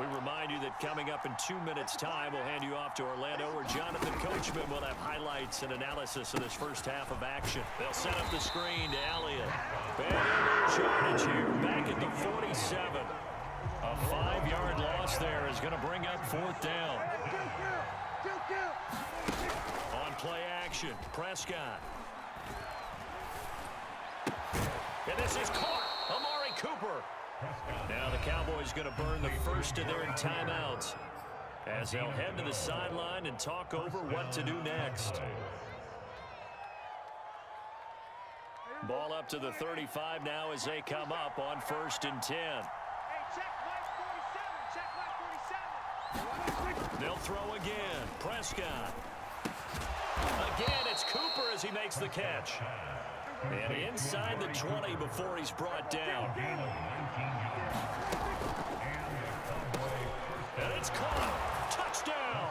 We remind you that coming up in 2 minutes' time, we'll hand you off to Orlando, where Jonathan Coachman will have highlights and analysis of this first half of action. They'll set up the screen to Elliott. And charge here back at the 47. A 5-yard loss there is going to bring up 4th down. On play action, Prescott. And this is caught. Amari Cooper. Now the Cowboys going to burn the first of their timeouts as they'll head to the sideline and talk over what to do next. Ball up to the 35 now as they come up on 1st and 10. They'll throw again. Prescott. Again, it's Cooper as he makes the catch. And inside the 20 before he's brought down. And it's caught. Touchdown.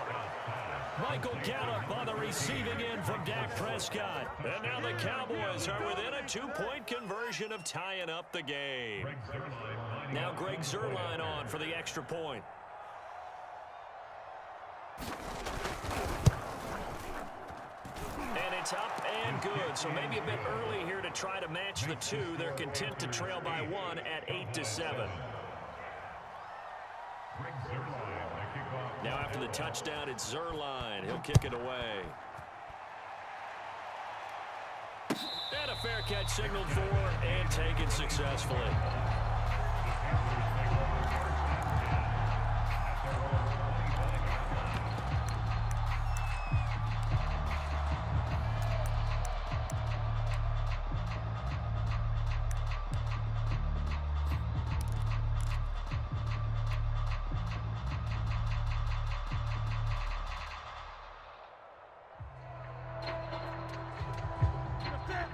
Michael Gallup on the receiving end from Dak Prescott. And now the Cowboys are within a 2-point conversion of tying up the game. Now Greg Zuerlein on for the extra point. And it's up and good. So maybe a bit early here to try to match the two. They're content to trail by 1 at 8-7. Now after the touchdown, it's Zuerlein. He'll kick it away. And a fair catch signaled for and taken successfully.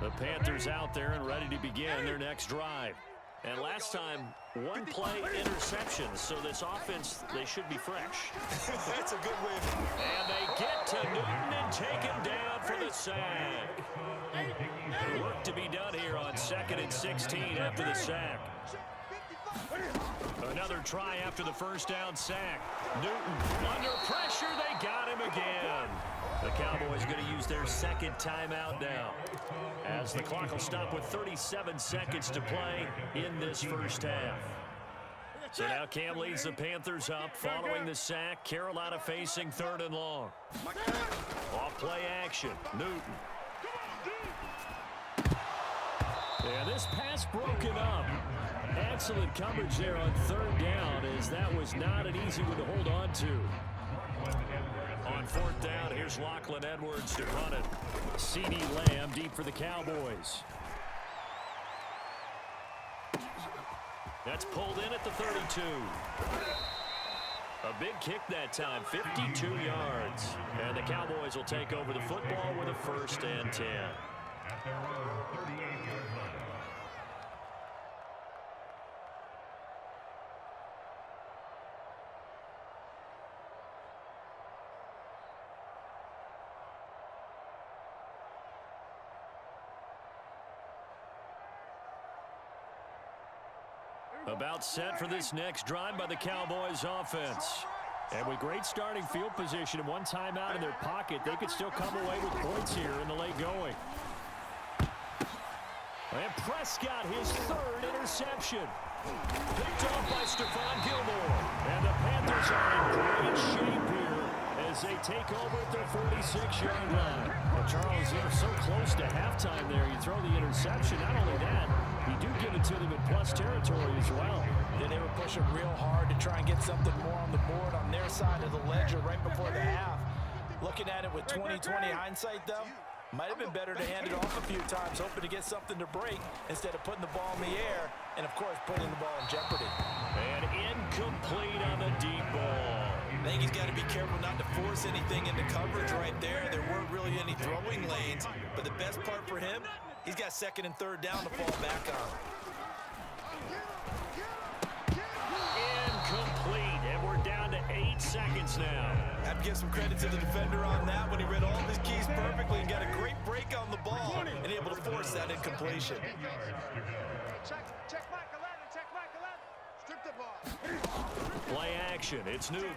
The Panthers out there and ready to begin their next drive. And last time, 1 play interception. So this offense, they should be fresh. That's a good win. And they get to Newton and take him down for the sack. Work to be done here on 2nd and 16 after the sack. Another try after the first down sack. Newton under pressure. They got him again. The Cowboys going to use their 2nd timeout now, as the clock will stop with 37 seconds to play in this first half. So now Cam leads the Panthers up following the sack. Carolina facing 3rd and long. Off play action. Newton. And this pass broken up. Excellent coverage there on 3rd down, as that was not an easy one to hold on to. On 4th down, here's Lachlan Edwards to run it. CeeDee Lamb deep for the Cowboys. That's pulled in at the 32. A big kick that time, 52 yards. And the Cowboys will take over the football with a 1st and 10. About set for this next drive by the Cowboys offense. And with great starting field position and 1 timeout in their pocket, they could still come away with points here in the late going. And Prescott, his 3rd interception. Picked off by Stephon Gilmore. And the Panthers are in great shape here as they take over at their 46-yard line. Well, Charles, you're so close to halftime there. You throw the interception. Not only that, you do give it to them in plus territory as well. Yeah, they were pushing real hard to try and get something more on the board on their side of the ledger right before the half. Looking at it with 20/20 hindsight, though, might have been better to hand it off a few times, hoping to get something to break instead of putting the ball in the air and, of course, putting the ball in jeopardy. And incomplete on the deep ball. I think he's got to be careful not to force anything into coverage right there. There weren't really any throwing lanes, but the best part for him, he's got 2nd and 3rd down to fall back on. Incomplete, and we're down to 8 seconds now. I have to give some credit to the defender on that when he read all of his keys perfectly and got a great break on the ball and able to force that incompletion. Check Mike 11, check Mike 11. Strip the ball. Play action. It's Newton.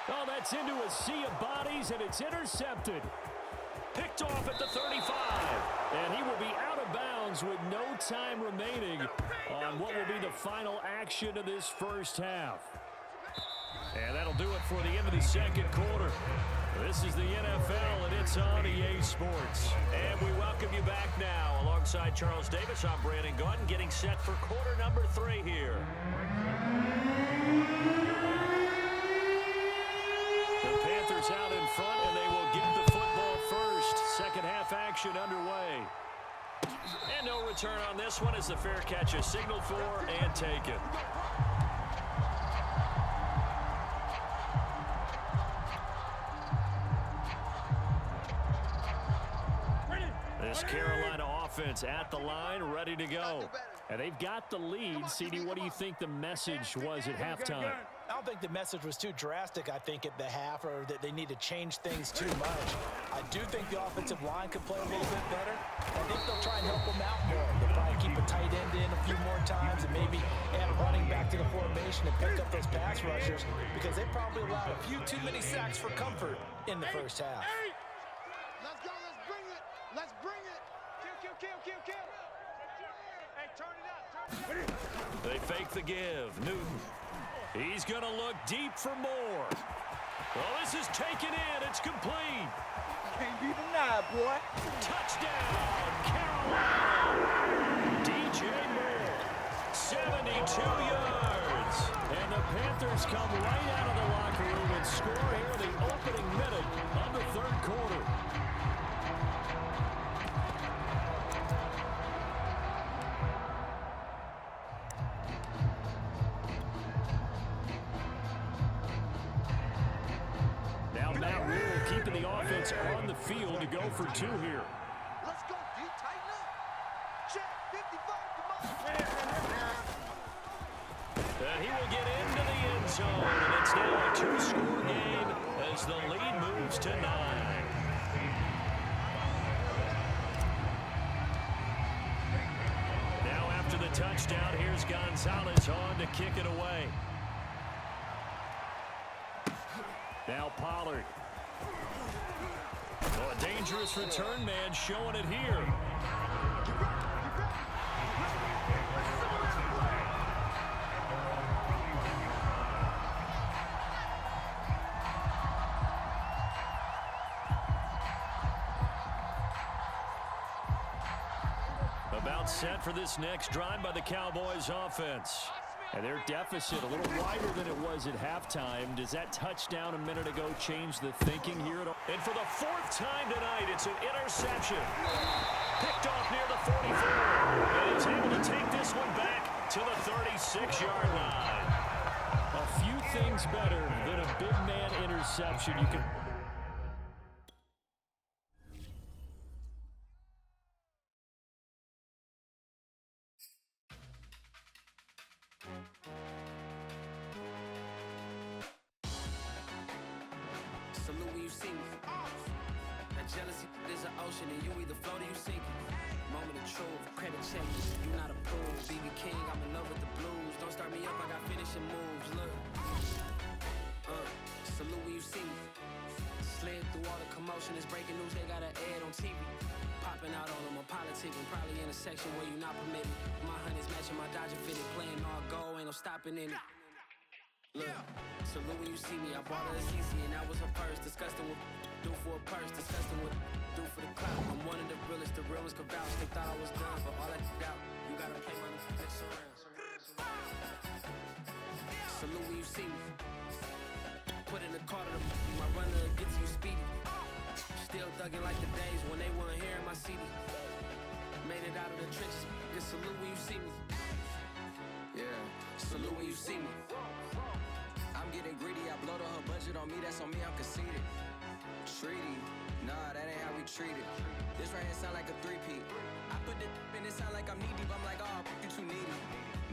Oh, that's into a sea of bodies, and it's intercepted. Picked off at the 35. And he will be out of bounds with no time remaining on what will be the final action of this first half. And that'll do it for the end of the second quarter. This is the NFL, and it's on EA Sports. And we welcome you back now. Alongside Charles Davis, I'm Brandon Gaudin, getting set for quarter number 3 here. The Panthers out in front, and they will get the football first. Second half action underway. And no return on this one as the fair catch is signaled for and taken. This Carolina offense at the line, ready to go. And they've got the lead. CD, what do you think the message was at halftime? I don't think the message was too drastic, I think, at the half, or that they need to change things too much. I do think the offensive line could play a little bit better. I think they'll try and help them out more. They'll probably keep a tight end in a few more times and maybe add running back to the formation and pick up those pass rushers, because they probably allowed a few too many sacks for comfort in the first half. Let's go, let's bring it. Let's bring it. Kill. Hey, turn it up. They fake the give. Newton. He's going to look deep for more. Well, this is taken in. It's complete. Can't be denied, boy. Touchdown, Carolina. DJ Moore, 72 yards. And the Panthers come right out of the locker room and score here in the opening minute of the third quarter. Keeping the offense on the field to go for 2 here. Let's go, D. Tighten up. Check, 55, come on. And he will get into the end zone. And it's now a 2-score game as the lead moves to 9. Now after the touchdown, here's Gonzalez on to kick it away. Now Pollard. Oh, a dangerous return man showing it here. About set for this next drive by the Cowboys offense. And their deficit a little wider than it was at halftime. Does that touchdown a minute ago change the thinking here at all? And for the 4th time tonight, it's an interception. Picked off near the 44. And he's able to take this one back to the 36-yard line. A few things better than a big man interception. You can... Salute when you see me. That jealousy is an ocean, and you either float or you sink it. Moment of truth, credit check. You not approved. BB King, I'm in love with the blues. Don't start me up, I got finishing moves. Look. Salute when you see me. Slid through all the commotion. It's breaking news, they got an ad on TV. Popping out on them, I'm politicking. Probably in a section where you not permitted. My honey's matching my Dodger fitted. Playing all goal, ain't no stopping in it. Look, salute when you see me. I bought her a CC and that was her first. Disgusting with do for a purse. Disgusting with do for the clout. I'm one of the realest. The real ones could vouch. They thought I was done, but all I out. You gotta play my next around. Salute when you see me. Put in the car to the my runner gets you speedy. Still thugging like the days when they weren't here in my CD. Made it out of the trenches. Just salute when you see me. Yeah, salute when you see me. I'm getting greedy, I blow to her budget on me, that's on me, I'm conceited. Treaty, nah, that ain't how we treat it. This right here sound like a 3-peat. I put the in it sound like I'm knee deep, I'm like, oh, you too needy.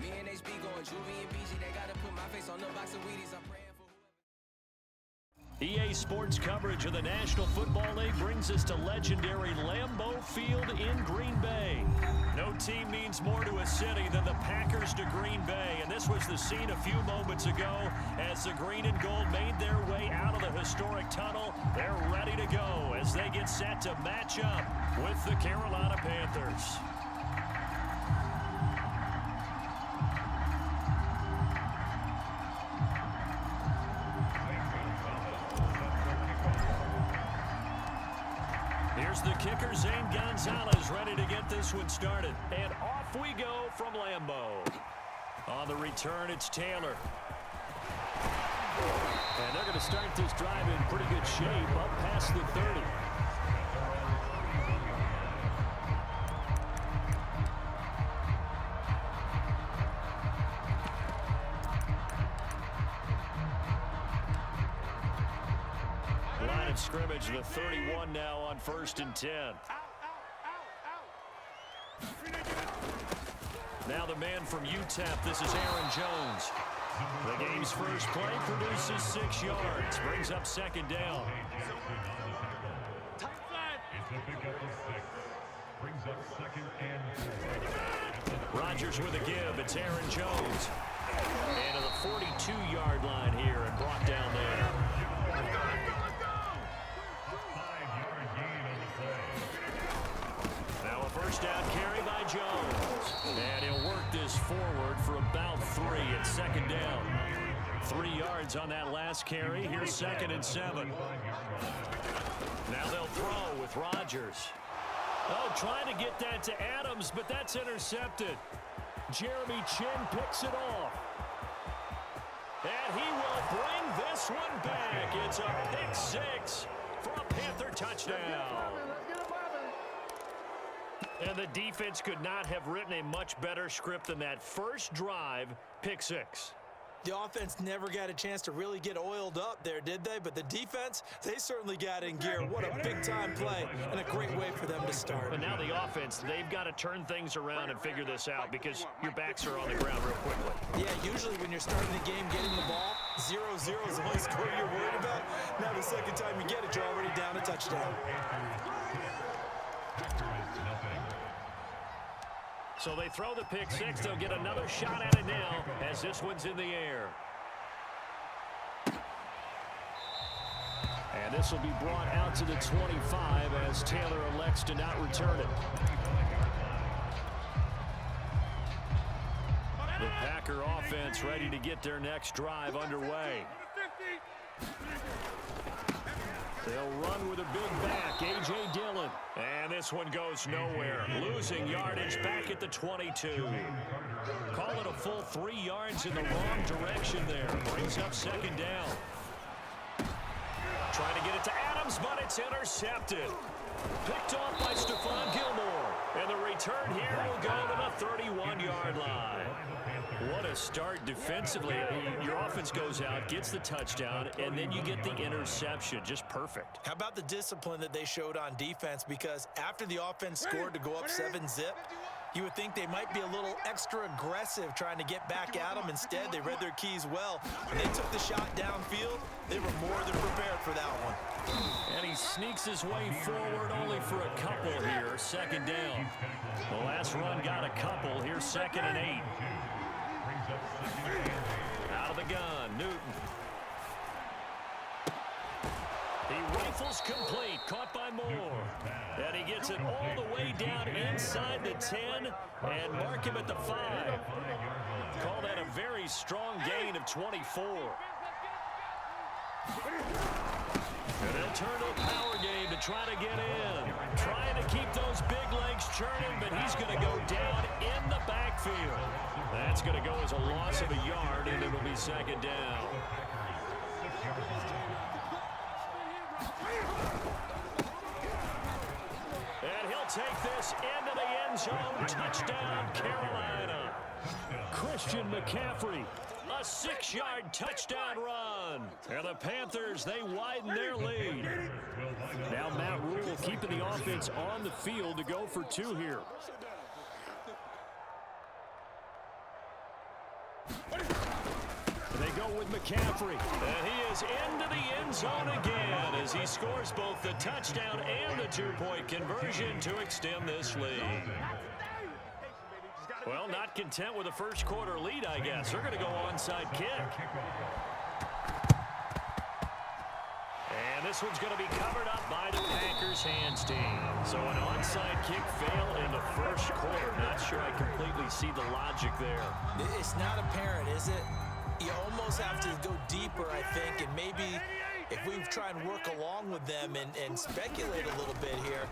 Me and HB going Juvie and BG, they gotta put my face on the box of Wheaties, I'm praying for whoever. EA Sports coverage of the National Football League brings us to legendary Lambeau Field in Green Bay. No team means more to a city than the Packers to Green Bay, and this was the scene a few moments ago as the green and gold made their way out of the historic tunnel. They're ready to go as they get set to match up with the Carolina Panthers. Here's the kicker, Zane Gonzalez, ready to get this one started. And off we go from Lambeau. On the return, it's Taylor. And they're going to start this drive in pretty good shape, up past the 30. Line of scrimmage, the 31 now on 1st and 10. Now the man from UTEP, this is Aaron Jones. The game's first play produces 6 yards, brings up 2nd down. Rodgers with a give, it's Aaron Jones. And to the 42-yard line here and brought down there. Now a first down carry by Jones. And he'll work this forward for about 3 at 2nd down. 3 yards on that last carry. Here's 2nd and 7. Now they'll throw with Rodgers. Oh, trying to get that to Adams, but that's intercepted. Jeremy Chin picks it off. And he will bring this one back. It's a pick 6 for a Panther touchdown. And the defense could not have written a much better script than that first drive, pick 6. The offense never got a chance to really get oiled up there, did they? But the defense, they certainly got in gear. What a big-time play and a great way for them to start. But now the offense, they've got to turn things around and figure this out because your backs are on the ground real quickly. Yeah, usually when you're starting the game getting the ball, 0-0 is the only score you're worried about. Now the second time you get it, you're already down a touchdown. So they throw the pick 6. They'll get another shot at it now as this one's in the air. And this will be brought out to the 25 as Taylor elects to not return it. The Packer offense ready to get their next drive underway. They'll run with a big back, A.J. Dillon. And this one goes nowhere. Losing yardage back at the 22. Call it a full 3 yards in the wrong direction there. Brings up 2nd down. Trying to get it to Adams, but it's intercepted. Picked off by Stephon Gilmore. And the return here will go to the 31-yard line. What a start defensively. Your offense goes out, gets the touchdown, and then you get the interception. Just perfect. How about the discipline that they showed on defense? Because after the offense scored to go up 7-zip, you would think they might be a little extra aggressive trying to get back at them. Instead, they read their keys well. When they took the shot downfield, they were more than prepared for that one. And he sneaks his way forward only for a couple here. 2nd down. The last run got a couple. Here's 2nd and 8. Out of the gun, Newton. He rifles complete, caught by Moore. And he gets it all the way down inside the 10 and mark him at the 5. Call that a very strong gain of 24. And they'll turn to a power game to try to get in. Trying to keep those big legs churning, but he's going to go down in the backfield. That's going to go as a loss of a yard, and it'll be 2nd down. And he'll take this into the end zone. Touchdown, Carolina. Christian McCaffrey. A 6-yard touchdown run. And the Panthers, they widen their lead. Now Matt Rule keeping the offense on the field to go for 2 here. They go with McCaffrey. And he is into the end zone again as he scores both the touchdown and the 2-point conversion to extend this lead. Well, not content with a first quarter lead, I guess. They're going to go onside kick. And this one's going to be covered up by the Packers hands team. So an onside kick fail in the first quarter. Not sure I completely see the logic there. It's not apparent, is it? You almost have to go deeper, I think, and maybe if we try and work along with them and speculate a little bit here,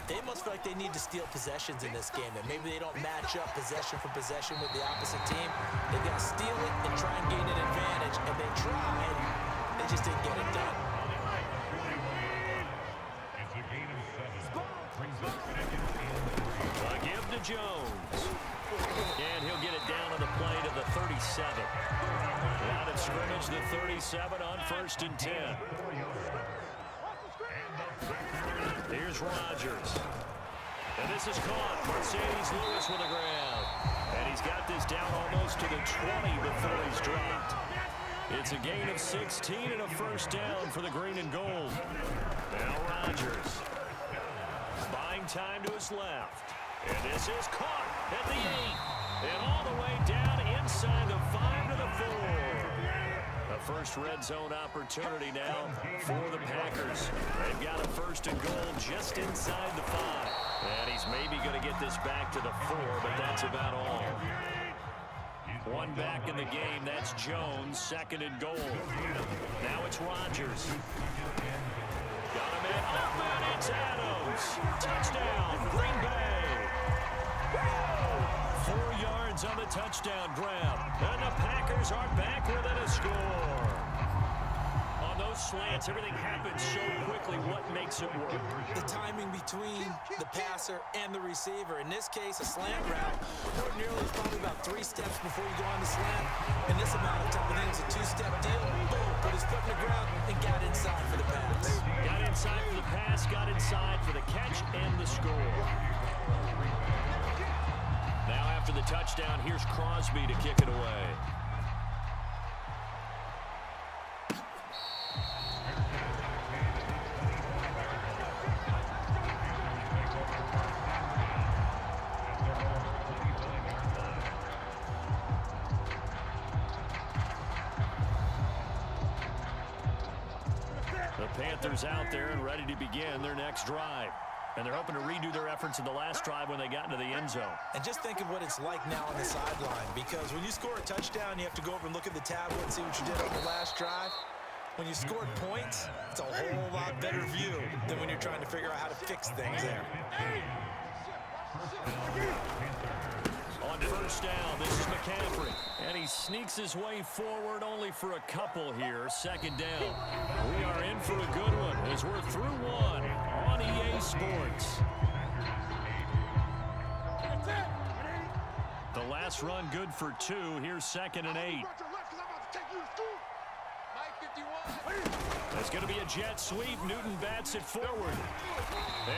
they must feel like they need to steal possessions in this game, and maybe they don't match up possession for possession with the opposite team. They've got to steal it and try and gain an advantage, and they tried. They just didn't get it done. A give to Jones. And he'll get it down on the play to the 37. Out of scrimmage, the 37 on 1st and 10. Here's Rodgers. And this is caught. Mercedes Lewis with a grab. And he's got this down almost to the 20 before he's dropped. It's a gain of 16 and a first down for the green and gold. Now Rodgers. Buying time to his left. And this is caught at the 8. And all the way down inside the 5 to the 4. A first red zone opportunity now for the Packers. They've got a 1st and goal just inside the 5. And he's maybe going to get this back to the 4, but that's about all. One back in the game. That's Jones, 2nd and goal. Now it's Rodgers. Got him in. Open. It's Adams. Touchdown, Green Bay. 4 yards on the touchdown grab. And the Packers are back within a score. On those slants, everything happens so quickly. What makes it work? The timing between the passer and the receiver. In this case, a slant route. Ordinarily, it's probably about 3 steps before you go on the slant. In this amount of time, I think it's a 2-step deal. Boom, put his foot in the ground and got inside for the pass. Got inside for the pass, got inside for the catch and the score. Now after the touchdown, here's Crosby to kick it away. The Panthers out there and ready to begin their next drive. And they're hoping to redo their efforts in the last drive when they got into the end zone. And just think of what it's like now on the sideline, because when you score a touchdown, you have to go over and look at the tablet and see what you did on the last drive. When you scored points, it's a whole lot better view than when you're trying to figure out how to fix things there. On 1st down, this is McCaffrey. And he sneaks his way forward only for a couple here. 2nd down. We are in for a good one as we're through one on EA Sports. The last run good for 2. Here's 2nd and 8. It's going to be a jet sweep. Newton bats it forward.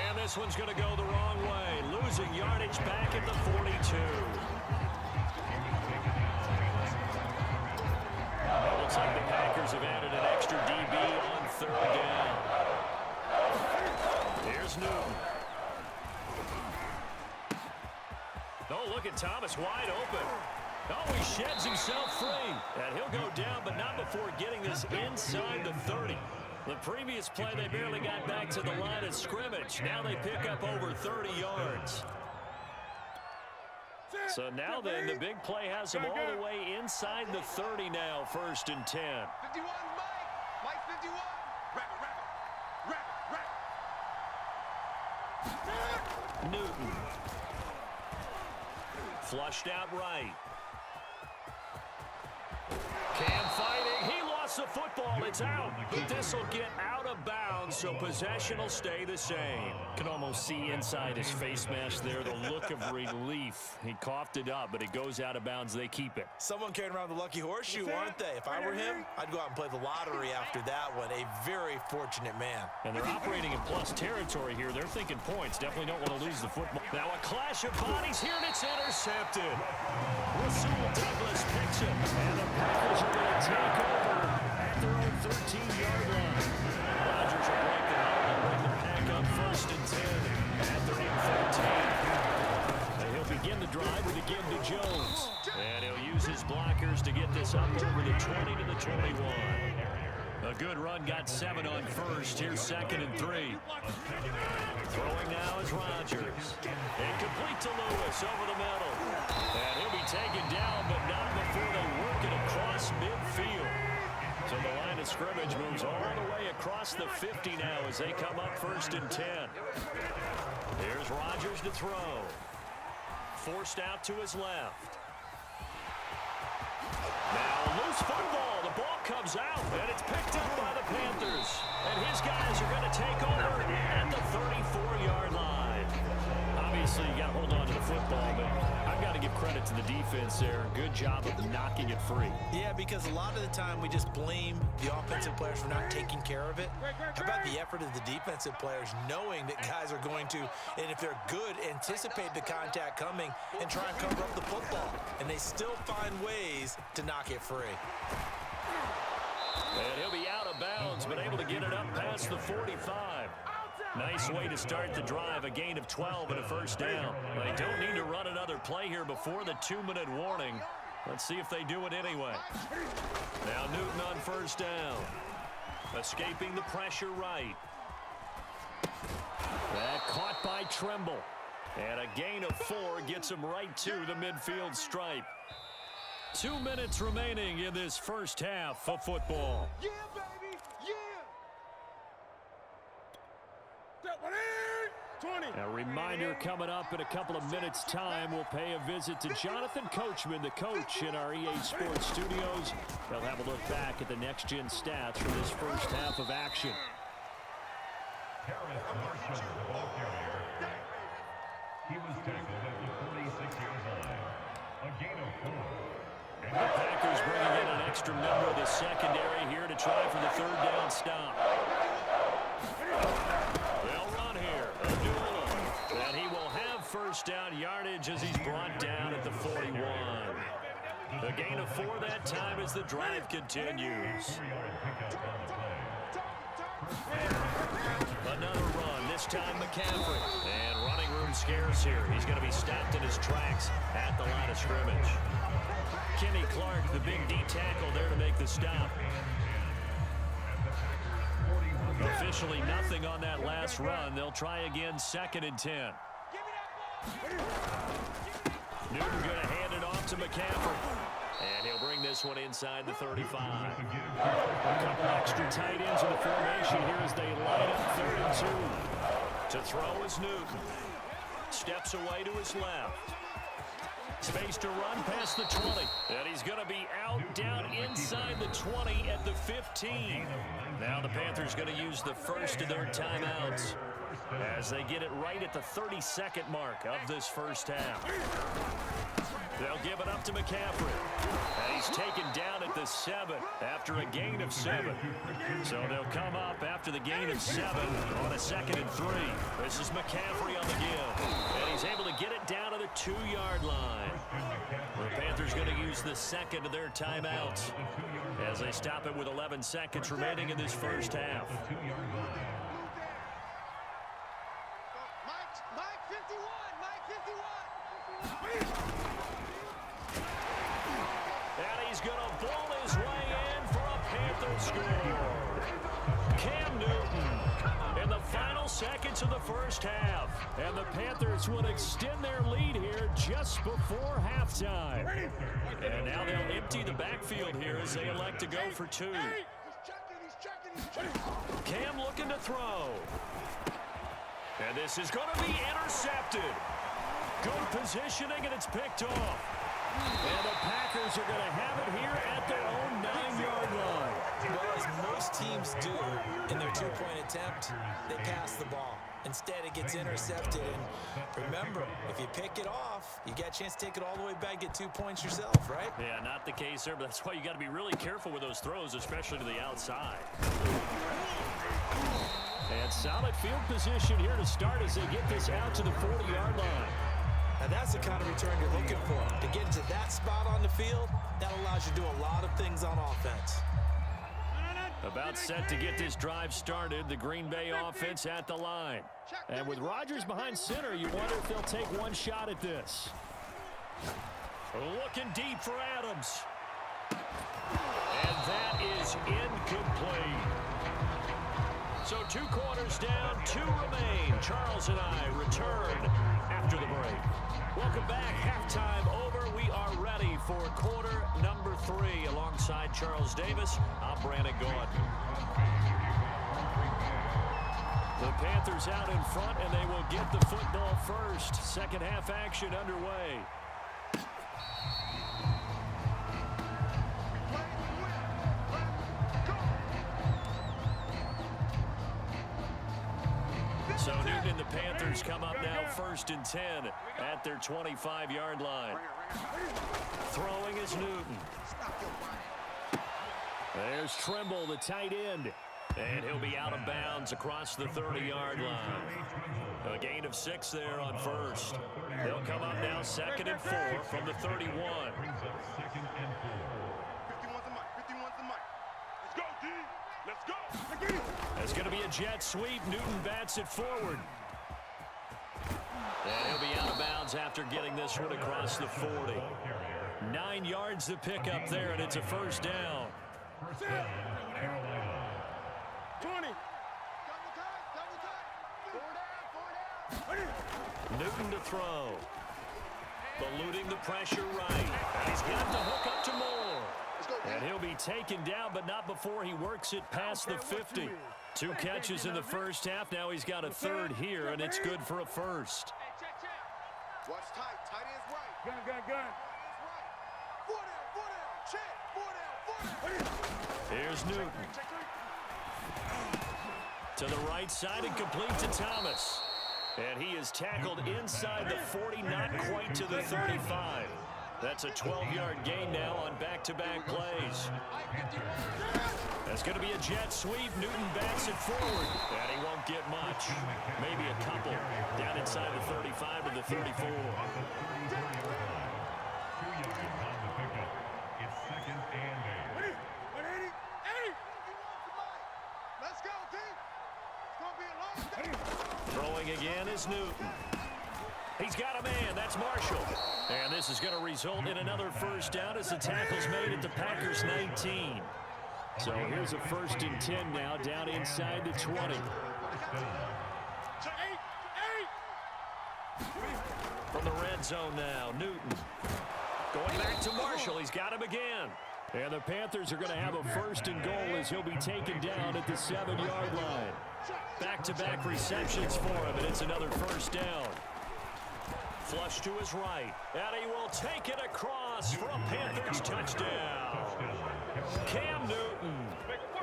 And this one's going to go the wrong way. Losing yardage back at the 42. It looks like the Packers have added an extra DB on 3rd down. Here's Newton. Oh, look at Thomas wide open. Oh, he sheds himself free. And he'll go down, but not before getting this inside the 30. The previous play, they barely got back to the line of scrimmage. Now they pick up over 30 yards. So now then, the big play has them all the way inside the 30 now, 1st and 10. 51, Mike 51. Wrap it. Newton. Flushed out right. Cam fighting. He lost the football. It's out. But this will get out of bounds, so possession will stay the same. Can almost see inside his face mask there the look of relief. He coughed it up, but it goes out of bounds. They keep it. Someone carrying around the lucky horseshoe, aren't they? If I were him, I'd go out and play the lottery after that one. A very fortunate man. And they're operating in plus territory here. They're thinking points. Definitely don't want to lose the football. Now a clash of bodies here, and it's intercepted. Rasul Douglas picks it, and the Packers are going to take over at their own 13-yard line. Rodgers will break the huddle and bring the Pack up 1st and 10 at their own 13. And he'll begin the drive with a give to Jones. And he'll use his blockers to get this up over the 20 to the 21. A good run, got 7 on first. Here's 2nd and 3. Throwing now is Rodgers. Incomplete to Lewis over the middle. And he'll be taken down, but not before they work it across midfield. So the line of scrimmage moves all the way across the 50 now as they come up 1st and 10. Here's Rodgers to throw. Forced out to his left. Now loose football. The ball comes out, and it's picked up by the Panthers. And his guys are going to take over at the 34-yard line. Obviously, you got to hold on to the football, but I've got to give credit to the defense there. Good job of knocking it free. Yeah, because a lot of the time we just blame the offensive players for not taking care of it. How about the effort of the defensive players knowing that guys are going to, and if they're good, anticipate the contact coming and try and cover up the football. And they still find ways to knock it free. And he'll be out of bounds, but able to get it up past the 45. Nice way to start the drive, a gain of 12 and a 1st down. They don't need to run another play here before the 2-minute warning. Let's see if they do it anyway. Now Newton on 1st down. Escaping the pressure right. That caught by Tremble. And a gain of 4 gets him right to the midfield stripe. 2 minutes remaining in this first half of football. Yeah, baby, yeah. A reminder coming up in a couple of minutes' time. We'll pay a visit to Jonathan Coachman, the coach in our EA Sports studios. They'll have a look back at the next-gen stats for this first half of action. He was tackled at the 46-yard line. A gain of 4. The Packers bringing in an extra member of the secondary here to try for the 3rd down stop. They'll run here. And he will have 1st down yardage as he's brought down at the 41. A gain of 4 that time as the drive continues. Another run, this time McCaffrey. And running room scarce here. He's going to be stopped in his tracks at the line of scrimmage. Kenny Clark, the big D tackle there to make the stop. Officially nothing on that last run. They'll try again, 2nd and 10. Newton going to hand it off to McCaffrey. And he'll bring this one inside the 35. A couple extra tight ends in the formation here as they line up 3rd and 2. To throw is Newton. Steps away to his left. Space to run past the 20. And he's going to be out down inside the 20 at the 15. Now the Panthers going to use the first of their timeouts as they get it right at the 32nd mark of this first half. They'll give it up to McCaffrey. And he's taken down at the 7 after a gain of 7. So they'll come up after the gain of 7 on a 2nd and 3. This is McCaffrey on the give. And he's able to get it down to the 2-yard line. The Panthers going to use the 2nd of their timeouts as they stop it with 11 seconds remaining in this first half. Mike 51, Mike 51. And he's going to ball his way in for a Panthers score. Cam Newton in the final seconds of the first half. And the Panthers will extend their lead here just before halftime. And now they'll empty the backfield here as they elect to go for 2. He's checking. Cam looking to throw. And this is going to be intercepted. Good positioning, and it's picked off. And the Packers are going to have it here at their own 9-yard line. Well, as most teams do in their 2-point attempt, they pass the ball. Instead, it gets intercepted. And remember, if you pick it off, you got a chance to take it all the way back, get 2 points yourself, right? Yeah, not the case there, but that's why you got to be really careful with those throws, especially to the outside. And solid field position here to start as they get this out to the 40-yard line. Now that's the kind of return you're looking for. To get to that spot on the field, that allows you to do a lot of things on offense. About set to get this drive started, the Green Bay offense at the line. And with Rodgers behind center, you wonder if they'll take one shot at this. Looking deep for Adams. And that is incomplete. So 2 quarters down, 2 remain. Charles and I return after the break. Welcome back. Halftime over. We are ready for quarter number 3. Alongside Charles Davis, I'm Brandon Gaudin. The Panthers out in front, and they will get the football first. Second half action underway. So Newton and the Panthers come up now 1st and 10 at their 25-yard line. Throwing is Newton. There's Trimble, the tight end. And he'll be out of bounds across the 30-yard line. A gain of 6 there on first. They'll come up now 2nd and 4 from the 31. 51's the mic. 51's the mic. Let's go, D. Let's go. It's going to be a jet sweep. Newton bats it forward. And he'll be out of bounds after getting this one across the 40. 9 yards to pick up there, and it's a first down. 20. Newton to throw. Eluding the pressure right. And he's got to hook up to Moore. And he'll be taken down, but not before he works it past the 50. 2 catches in the first half. Now he's got a 3rd here, and it's good for a first. Watch tight. Tight end's right. Gun. 4 down. Check. 4 down. Here's Newton. To the right side and complete to Thomas. And he is tackled inside the 40, not quite to the 35. That's a 12-yard gain now on back-to-back plays. That's going to be a jet sweep. Newton backs it forward. And he won't get much. Maybe a couple. Down inside the 35 to the 34. Let's go, D. It's going to be a long day. Throwing again is Newton. He's got a man. That's Marshall. And this is going to result in another first down as the tackle's made at the Packers' 19. So here's a 1st and 10 now down inside the 20. From the red zone now, Newton. Going back to Marshall. He's got him again. And the Panthers are going to have a 1st and goal as he'll be taken down at the 7-yard line. Back-to-back receptions for him, and it's another first down. Flush to his right, and he will take it across for a Panthers touchdown. Cam Newton,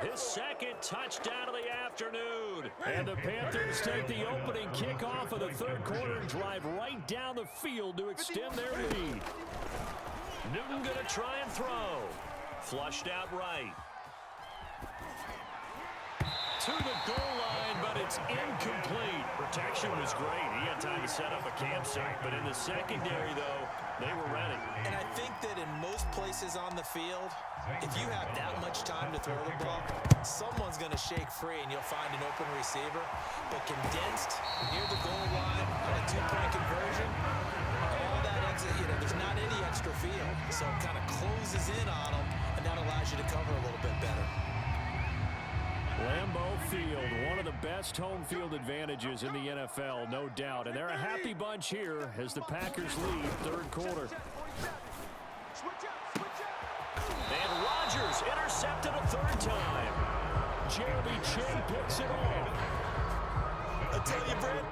his 2nd touchdown of the afternoon. And the Panthers take the opening kickoff of the 3rd quarter and drive right down the field to extend their lead. Newton going to try and throw. Flushed out right. To the goal line, but it's incomplete. Protection was great. He had time to set up a campsite, but in the secondary, though, they were ready. And I think that in most places on the field, if you have that much time to throw the ball, someone's going to shake free and you'll find an open receiver. But condensed near the goal line on a 2-point conversion, all that exit, there's not any extra field. So it kind of closes in on them, and that allows you to cover a little bit better. Lambeau Field, one of the best home field advantages in the NFL, no doubt. And they're a happy bunch here as the Packers lead 3rd quarter. And Rodgers intercepted a 3rd time. Jeremy Chin picks it off. I tell you, Brett,